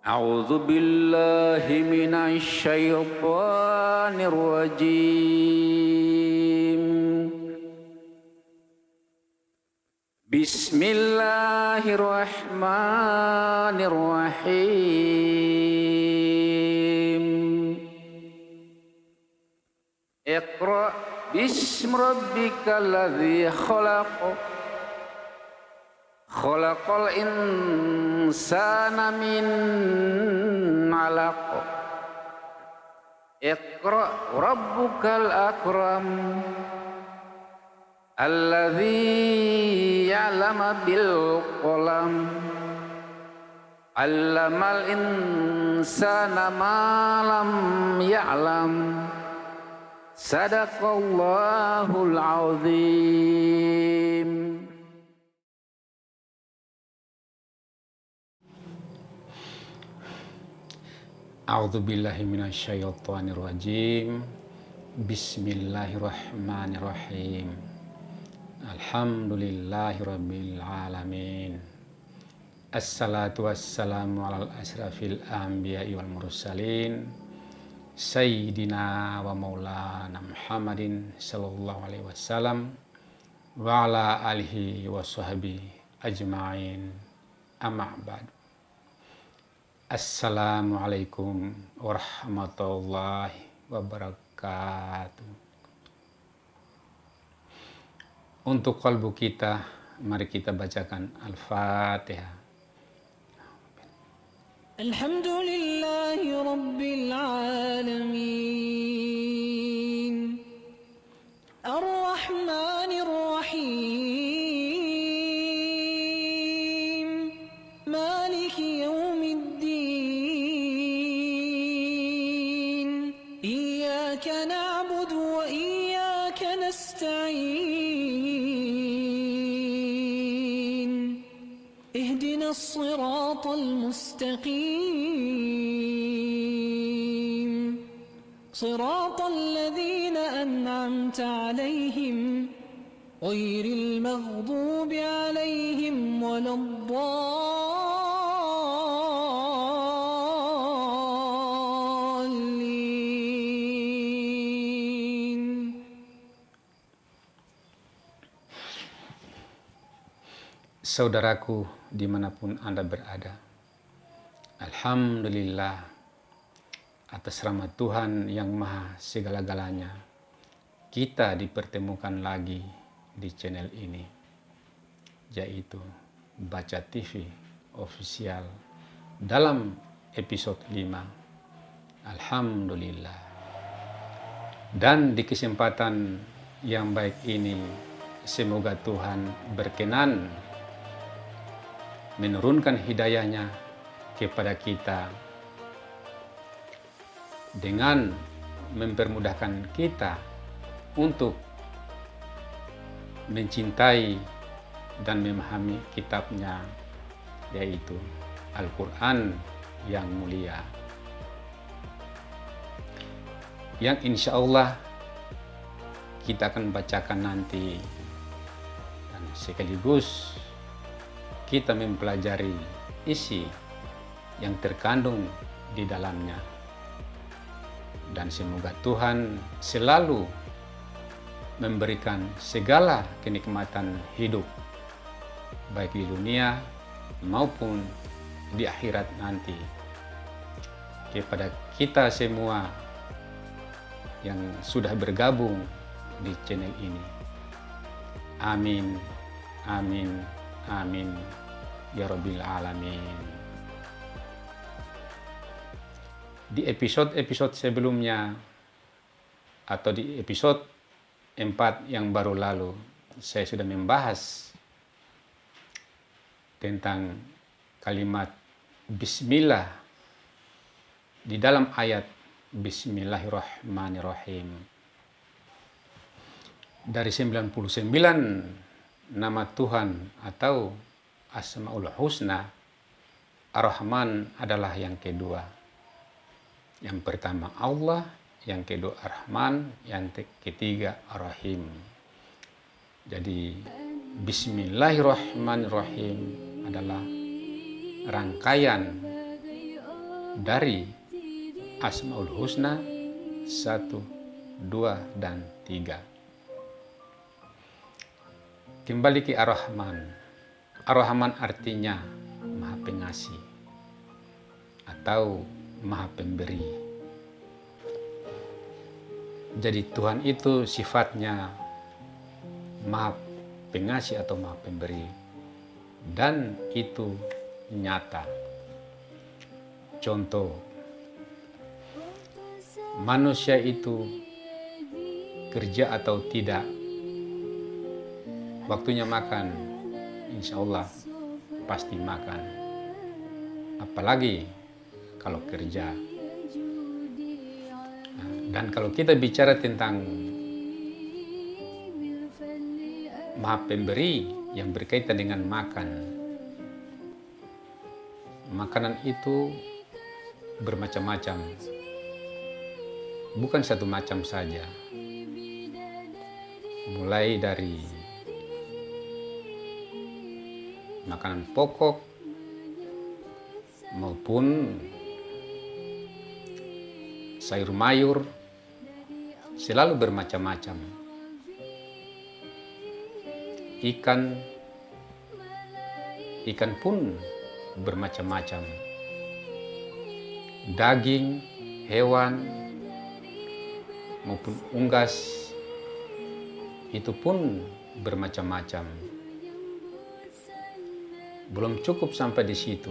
A'udzu billahi minasy syaithanir rajim. Bismillahirrahmanirrahim. Iqra bismi rabbikal ladzi khalaq. Khalaqal insana min 'alaq. Iqra rabbukal akram. Alladzi ya'lamu bil qalam. 'Allamal insana ma lam ya'lam. Sadaqallahul azim. A'udzubillahi minasyaitonirrajim. Bismillahirrahmanirrahim. Alhamdulillahirabbil alamin. Assalatu wassalamu alal asrafil anbiya'i wal mursalin. Sayyidina wa maulana Muhammadin sallallahu alaihi wasallam wa ala alihi wa sahbihi ajma'in. Amma ba'du. Assalamualaikum warahmatullahi wabarakatuh. Untuk kalbu kita, mari kita bacakan Al-Fatihah. Alhamdulillahi Rabbil Alamin. Ar-Rahmanir Rahim. Maliki yawmiddin. Iyyaka na'budu wa iyyaka nasta'in. Ihdina as-siratal mustaqim. Siratal ladzina an'amta 'alaihim ghairil maghdubi 'alaihim waladdallin. Saudaraku dimanapun Anda berada, Alhamdulillah atas rahmat Tuhan yang maha segala-galanya, kita dipertemukan lagi di channel ini, yaitu Baca TV Official dalam episode 5. Alhamdulillah. Dan di kesempatan yang baik ini, semoga Tuhan berkenan menurunkan hidayahnya kepada kita dengan mempermudahkan kita untuk mencintai dan memahami kitabnya, yaitu Al-Quran yang mulia, yang insya Allah kita akan bacakan nanti, dan sekaligus kita mempelajari isi yang terkandung di dalamnya. Dan semoga Tuhan selalu memberikan segala kenikmatan hidup, baik di dunia maupun di akhirat nanti, kepada kita semua yang sudah bergabung di channel ini. Amin, amin, amin, ya Rabbil Alamin. Di episode-episode sebelumnya, atau di episode 4 yang baru lalu, saya sudah membahas tentang kalimat Bismillah di dalam ayat Bismillahirrahmanirrahim. Dari 99 nama Tuhan atau Asmaul Husna, Ar-Rahman adalah yang kedua. Yang pertama Allah, yang kedua Ar-Rahman, yang ketiga Ar-Rahim. Jadi Bismillahirrahmanirrahim adalah rangkaian dari Asmaul Husna 1, 2, dan 3. Kembali ke Ar-Rahman. Ar-Rahman artinya Maha Pengasih atau Maha Pemberi. Jadi Tuhan itu sifatnya Maha Pengasih atau Maha Pemberi, dan itu nyata. Contoh, manusia itu kerja atau tidak, waktunya makan, insya Allah pasti makan. Apalagi kalau kerja. Dan kalau kita bicara tentang Maha Pemberi yang berkaitan dengan makan, makanan itu bermacam-macam, bukan satu macam saja. Mulai dari makanan pokok maupun sayur mayur, selalu bermacam-macam. Ikan pun bermacam-macam. Daging, hewan, maupun unggas, itu pun bermacam-macam. Belum cukup sampai di situ.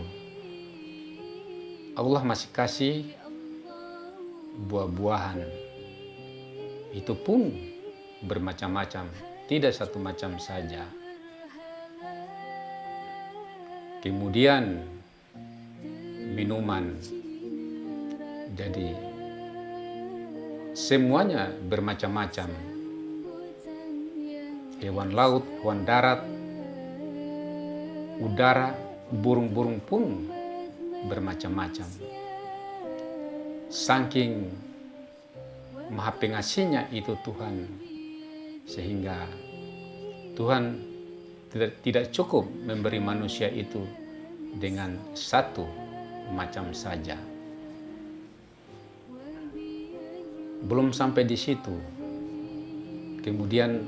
Allah masih kasih buah-buahan. Itu pun bermacam-macam, tidak satu macam saja. Kemudian minuman. Jadi semuanya bermacam-macam. Hewan laut, hewan darat, udara, burung-burung pun bermacam-macam. Saking Maha Pengasihnya itu Tuhan, sehingga Tuhan tidak cukup memberi manusia itu dengan satu macam saja. Belum sampai di situ. Kemudian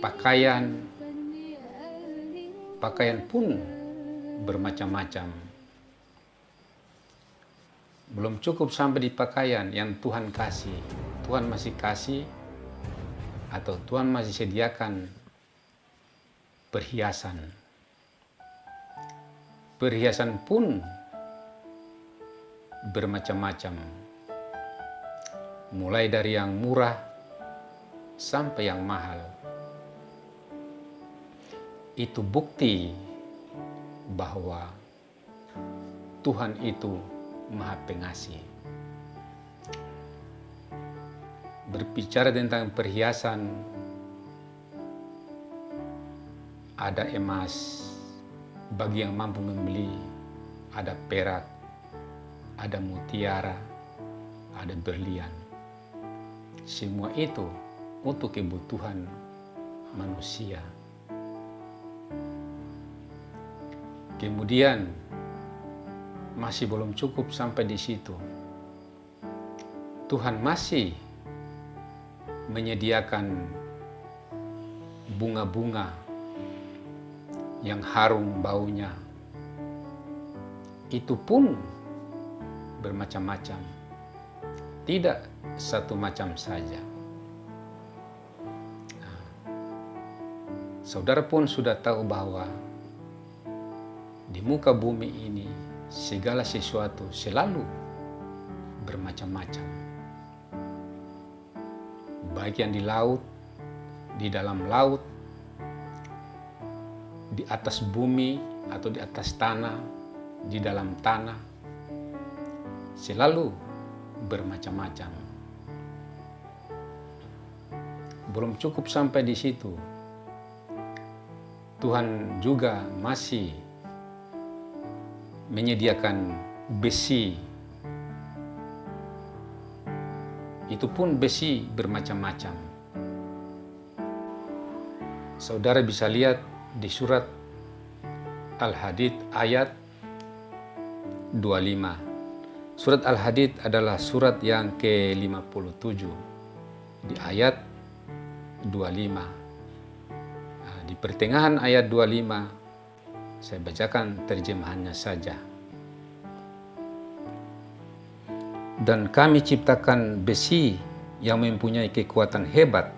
pakaian pun bermacam-macam. Belum cukup sampai di pakaian yang Tuhan kasih. Tuhan masih kasih atau Tuhan masih sediakan perhiasan. Perhiasan pun bermacam-macam. Mulai dari yang murah sampai yang mahal. Itu bukti bahwa Tuhan itu Maha Pengasih. Berbicara tentang perhiasan, ada emas bagi yang mampu membeli, ada perak, ada mutiara, ada berlian. Semua itu untuk kebutuhan manusia. Kemudian masih belum cukup sampai di situ. Tuhan masih menyediakan bunga-bunga yang harum baunya. Itu pun bermacam-macam. Tidak satu macam saja. Saudara pun sudah tahu bahwa di muka bumi ini segala sesuatu selalu bermacam-macam. Baik yang di laut, di dalam laut, di atas bumi atau di atas tanah, di dalam tanah, selalu bermacam-macam. Belum cukup sampai di situ. Tuhan juga masih menyediakan besi. Itu pun besi bermacam-macam. Saudara bisa lihat di surat Al-Hadid ayat 25. Surat Al-Hadid adalah surat yang ke-57 di ayat 25. Nah, di pertengahan ayat 25 saya bacakan terjemahannya saja. Dan kami ciptakan besi yang mempunyai kekuatan hebat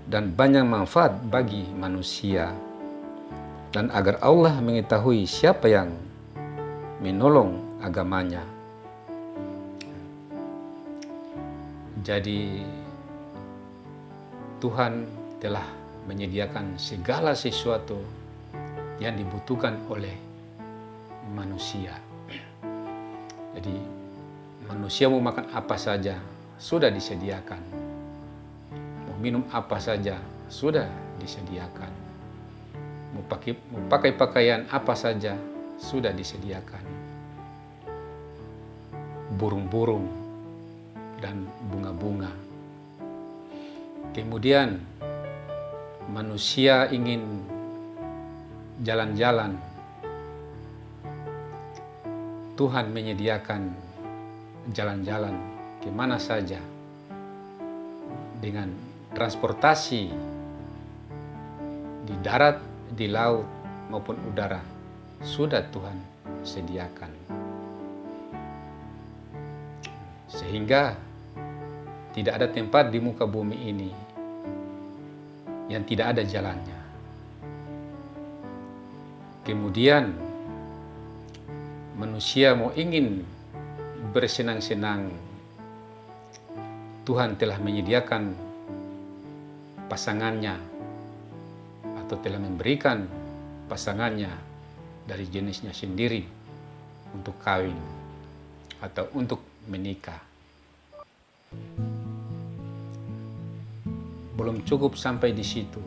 dan banyak manfaat bagi manusia, dan agar Allah mengetahui siapa yang menolong agamanya. Jadi Tuhan telah menyediakan segala sesuatu yang dibutuhkan oleh manusia. Jadi manusia mau makan apa saja sudah disediakan. Mau minum apa saja sudah disediakan. Mau pakai pakaian apa saja sudah disediakan. Burung-burung dan bunga-bunga. Kemudian manusia ingin jalan-jalan, Tuhan menyediakan jalan-jalan kemana saja dengan transportasi di darat, di laut maupun udara sudah Tuhan sediakan, sehingga tidak ada tempat di muka bumi ini yang tidak ada jalannya. Kemudian manusia mau ingin bersenang-senang, Tuhan telah menyediakan pasangannya atau telah memberikan pasangannya dari jenisnya sendiri untuk kawin atau untuk menikah. Belum cukup sampai di situ,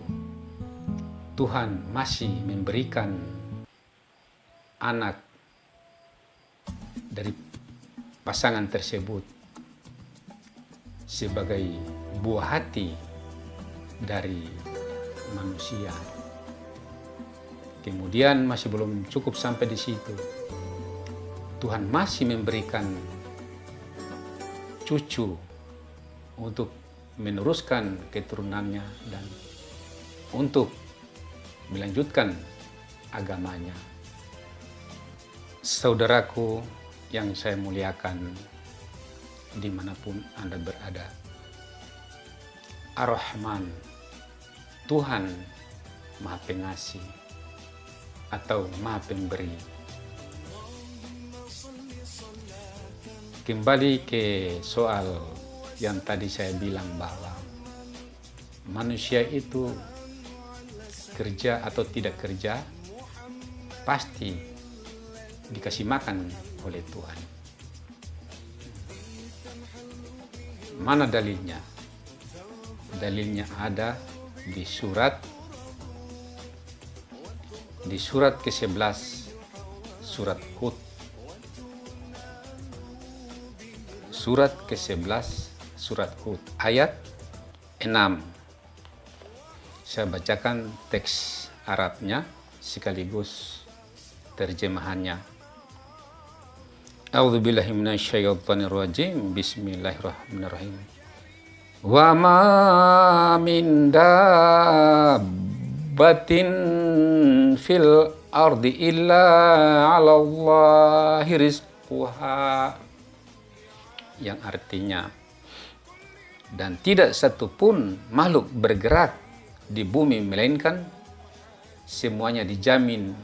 Tuhan masih memberikan anak dari pasangan tersebut sebagai buah hati dari manusia. Kemudian masih belum cukup sampai di situ, Tuhan masih memberikan cucu untuk meneruskan keturunannya dan untuk melanjutkan agamanya. Saudaraku yang saya muliakan dimanapun Anda berada, Ar-Rahman, Tuhan Maha Pengasih atau Maha Pemberi. Kembali ke soal yang tadi saya bilang bahwa manusia itu kerja atau tidak kerja pasti dikasih makan oleh Tuhan. Mana dalilnya? Dalilnya ada di surat ke-11 surat Hud. Surat ke-11 surat Hud ayat 6. Saya bacakan teks Arabnya sekaligus terjemahannya. A'udzubillahi minasyaitonirrajim. Bismillahirrahmanirrahim. Wa ma min dabbatin fil ardi illa 'ala Allahi rizquha. Yang artinya, dan tidak satupun makhluk bergerak di bumi melainkan semuanya dijamin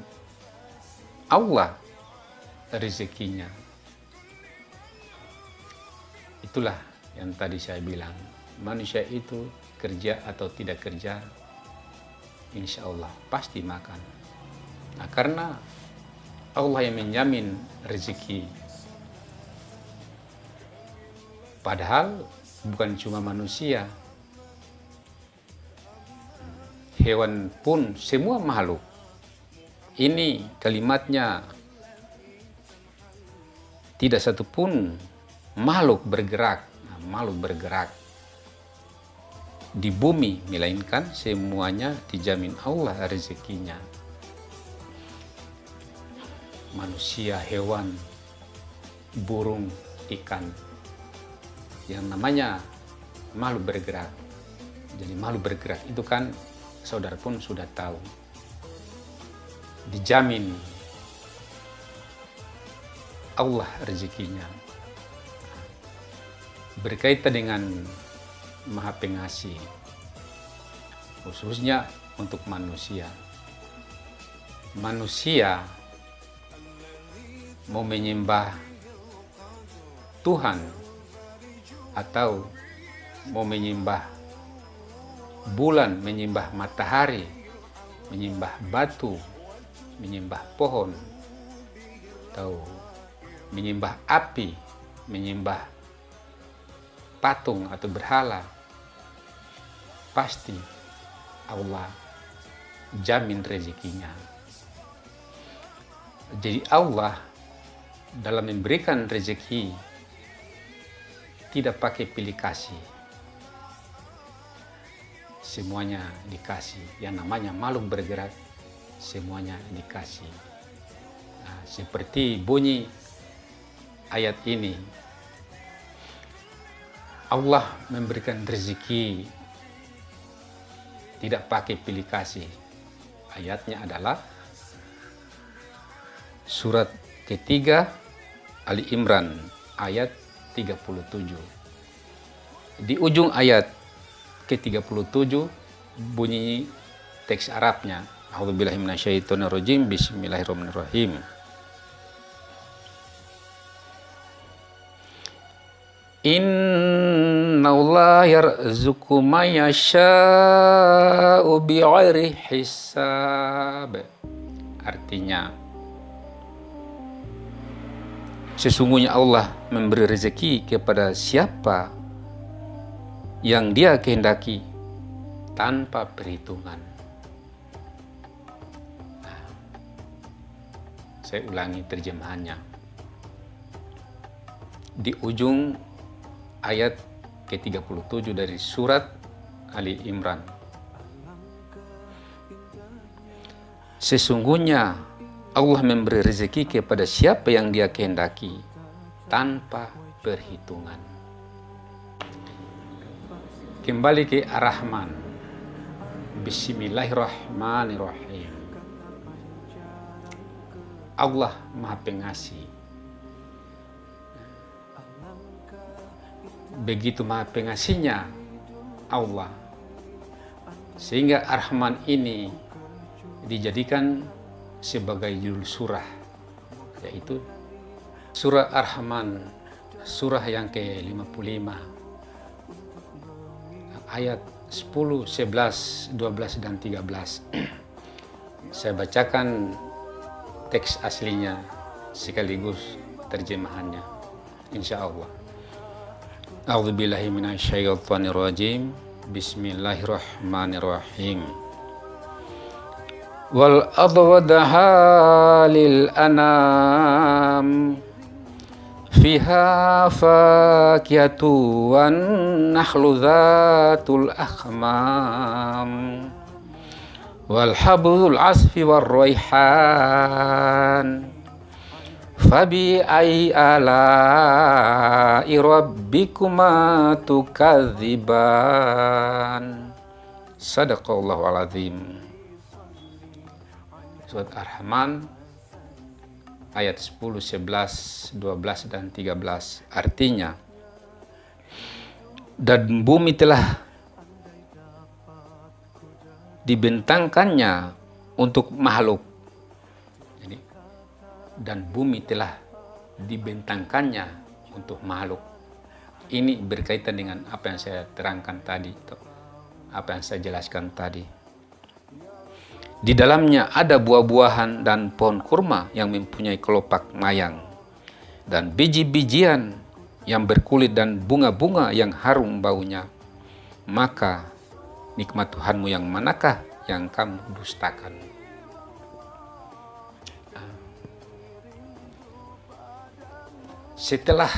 Allah rezekinya. Itulah yang tadi saya bilang, manusia itu kerja atau tidak kerja, insya Allah pasti makan. Nah, karena Allah yang menjamin rezeki. Padahal bukan cuma manusia, hewan pun, semua makhluk. Ini kalimatnya, tidak satupun makhluk bergerak di bumi, melainkan semuanya dijamin Allah rezekinya. Manusia, hewan, burung, ikan. Yang namanya makhluk bergerak. Jadi makhluk bergerak itu kan saudara pun sudah tahu. Dijamin Allah rezekinya. Berkaitan dengan Maha Pengasih, khususnya untuk manusia. Manusia mau menyembah Tuhan atau mau menyembah bulan, menyembah matahari, menyembah batu, menyembah pohon, atau menyembah api, menyembah patung atau berhala, pasti Allah jamin rezekinya. Jadi Allah dalam memberikan rezeki tidak pakai pilih kasih. Semuanya dikasih. Yang namanya makhluk bergerak, semuanya dikasih. Nah, seperti bunyi ayat ini, Allah memberikan rezeki tidak pakai pilih kasih. Ayatnya adalah surat ketiga Ali Imran ayat 37. Di ujung ayat ke-37 bunyi teks Arabnya, A'udzubillahi minasyaitonirrajim, bismillahirrahmanirrahim. Innallaha yarzuqu may yasha'u bighairi hisab. Artinya, sesungguhnya Allah memberi rezeki kepada siapa yang Dia kehendaki tanpa perhitungan. Nah, saya ulangi terjemahannya. Di ujung ayat ke-37 dari surat Ali Imran. Sesungguhnya Allah memberi rezeki kepada siapa yang Dia kehendaki tanpa perhitungan. Kembali ke Ar-Rahman. Bismillahirrahmanirrahim. Allah Maha Pengasih. Begitu Maha Pengasihnya Allah, sehingga Ar-Rahman ini dijadikan sebagai judul surah, yaitu surah Ar-Rahman, surah yang ke-55, ayat 10, 11, 12, dan 13. Saya bacakan teks aslinya sekaligus terjemahannya, insya Allah. A'udzubillahi minasyaitonirrajim. Bismillahirrahmanirrahim. Wal adwadaha lil anam fiha fakiyatu wan nakhlu dhatul akhmam wal habdul asfi war raihan fabi ai ala rabbikuma tukadziban. Sadaqallahul azim. Surat Ar-Rahman ayat 10, 11, 12, dan 13. Artinya, dan bumi telah dibentangkannya untuk makhluk. Jadi, dan bumi telah dibentangkannya untuk makhluk. Ini berkaitan dengan apa yang saya terangkan tadi, apa yang saya jelaskan tadi. Di dalamnya ada buah-buahan dan pohon kurma yang mempunyai kelopak mayang, dan biji-bijian yang berkulit dan bunga-bunga yang harum baunya. Maka nikmat Tuhanmu yang manakah yang kamu dustakan? Setelah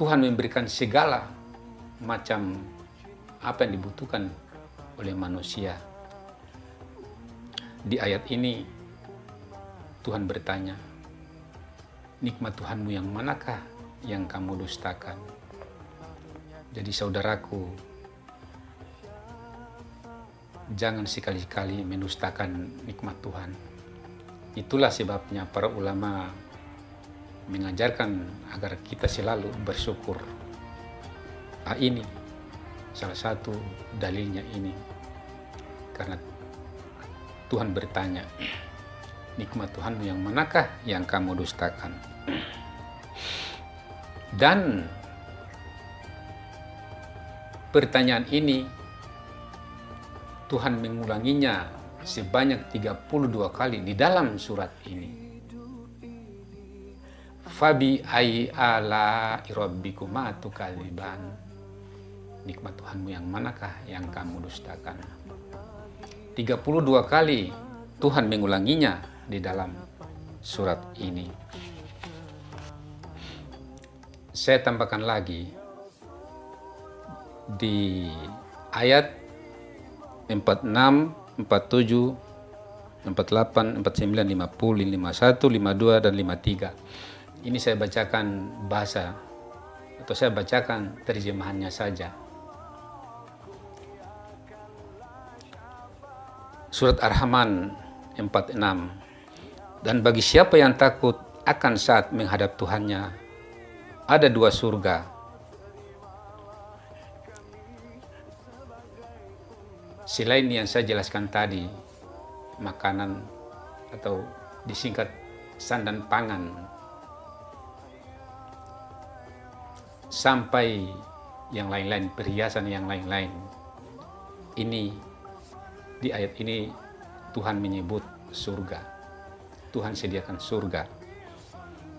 Tuhan memberikan segala macam apa yang dibutuhkan oleh manusia, di ayat ini Tuhan bertanya, nikmat Tuhanmu yang manakah yang kamu dustakan? Jadi saudaraku, jangan sekali-kali mendustakan nikmat Tuhan. Itulah sebabnya para ulama mengajarkan agar kita selalu bersyukur. Ini salah satu dalilnya ini. Karena Tuhan bertanya, nikmat Tuhanmu yang manakah yang kamu dustakan? Dan pertanyaan ini Tuhan mengulanginya sebanyak 32 kali di dalam surat ini. Fabi ai ala rabbikuma tukadziban. Nikmat Tuhanmu yang manakah yang kamu dustakan? 32 kali Tuhan mengulanginya di dalam surat ini. Saya tambahkan lagi di ayat 46, 47, 48, 49, 50, 51, 52, dan 53. Ini saya bacakan bahasa, atau saya bacakan terjemahannya saja. Surat Ar-Rahman 46. Dan bagi siapa yang takut akan saat menghadap Tuhannya, ada 2 surga. Selain yang saya jelaskan tadi, makanan atau disingkat sandan pangan, sampai yang lain-lain, perhiasan yang lain-lain. Ini di ayat ini Tuhan menyebut surga. Tuhan sediakan surga.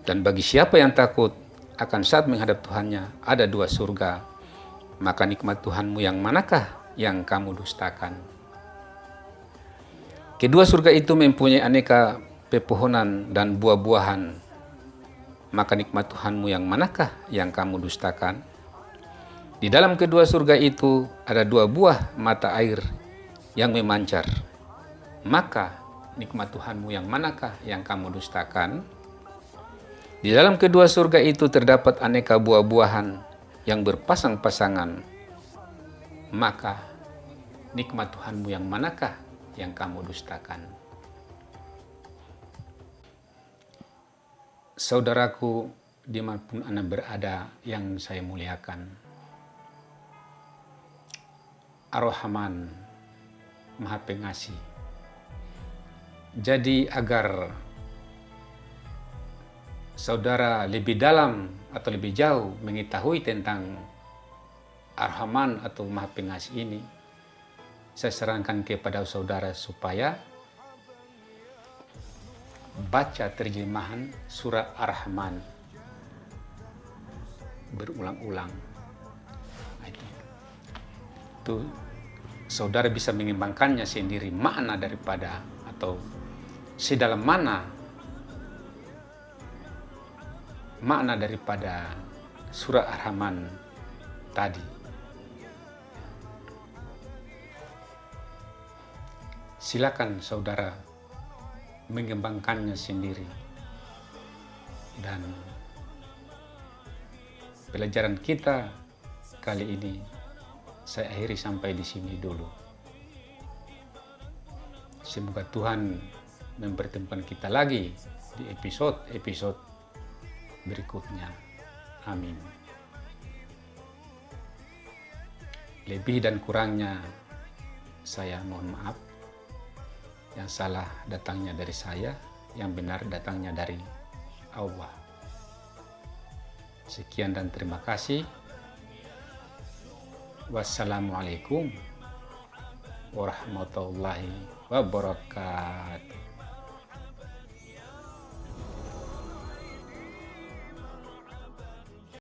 Dan bagi siapa yang takut akan saat menghadap Tuhannya, ada 2 surga. Maka nikmat Tuhanmu yang manakah yang kamu dustakan? Kedua surga itu mempunyai aneka pepohonan dan buah-buahan. Maka nikmat Tuhanmu yang manakah yang kamu dustakan? Di dalam kedua surga itu ada 2 buah mata air yang memancar. Maka nikmat Tuhanmu yang manakah yang kamu dustakan? Di dalam kedua surga itu terdapat aneka buah-buahan yang berpasang-pasangan. Maka nikmat Tuhanmu yang manakah yang kamu dustakan? Saudaraku, dimanapun Anda berada yang saya muliakan, Ar-Rahman, Maha Pengasih. Jadi agar saudara lebih dalam atau lebih jauh mengetahui tentang Ar-Rahman atau Maha Pengasih ini, saya sarankan kepada saudara supaya baca terjemahan surah Ar-Rahman berulang-ulang. Itu saudara bisa mengembangkannya sendiri, makna daripada atau sedalam mana makna daripada surah Ar-Rahman tadi. Silakan saudara mengembangkannya sendiri. Dan pelajaran kita kali ini saya akhiri sampai di sini dulu. Semoga Tuhan mempertemukan kita lagi di episode berikutnya. Amin. Lebih dan kurangnya saya mohon maaf. Yang salah datangnya dari saya, yang benar datangnya dari Allah. Sekian dan terima kasih. Wassalamualaikum warahmatullahi wabarakatuh.